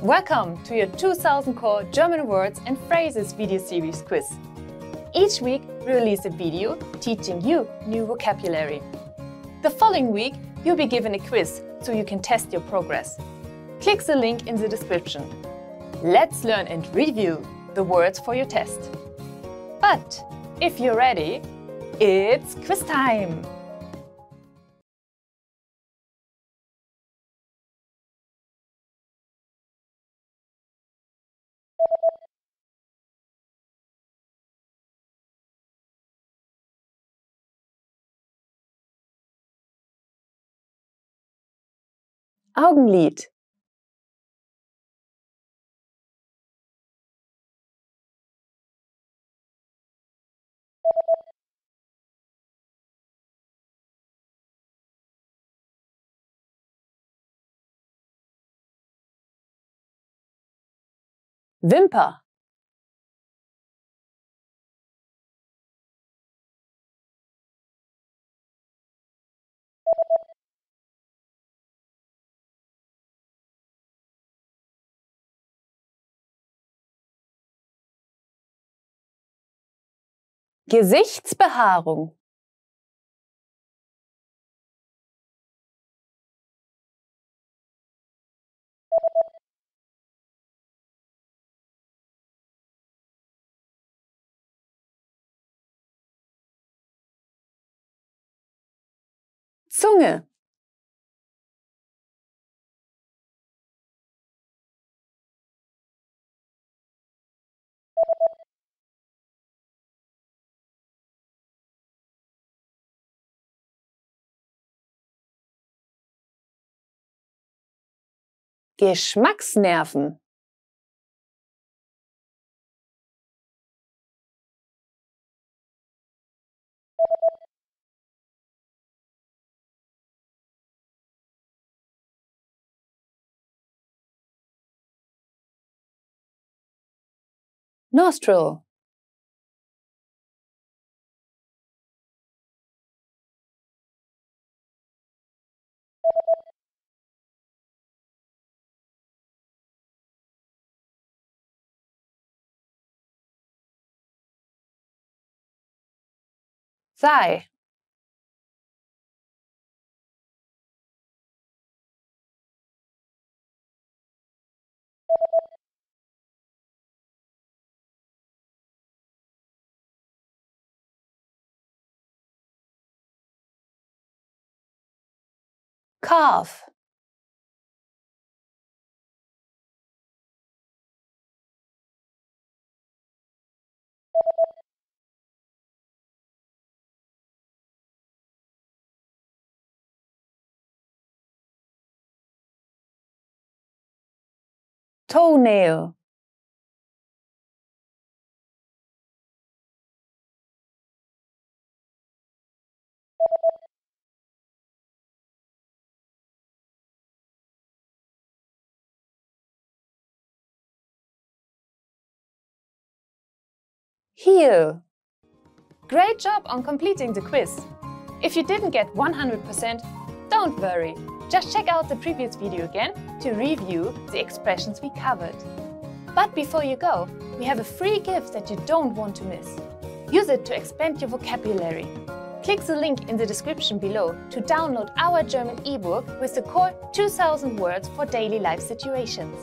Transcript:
Welcome to your 2000 Core German Words and Phrases video series quiz. Each week we release a video teaching you new vocabulary. The following week you'll be given a quiz so you can test your progress. Click the link in the description. Let's learn and review the words for your test. But if you're ready, it's quiz time! Augenlid. Wimper. Gesichtsbehaarung. Zunge. Geschmacksnerven. Nostril. Thigh. Calf. Toenail. Heel. Great job on completing the quiz! If you didn't get 100%, don't worry. Just check out the previous video again to review the expressions we covered. But before you go, we have a free gift that you don't want to miss. Use it to expand your vocabulary. Click the link in the description below to download our German ebook with the core 2000 words for daily life situations.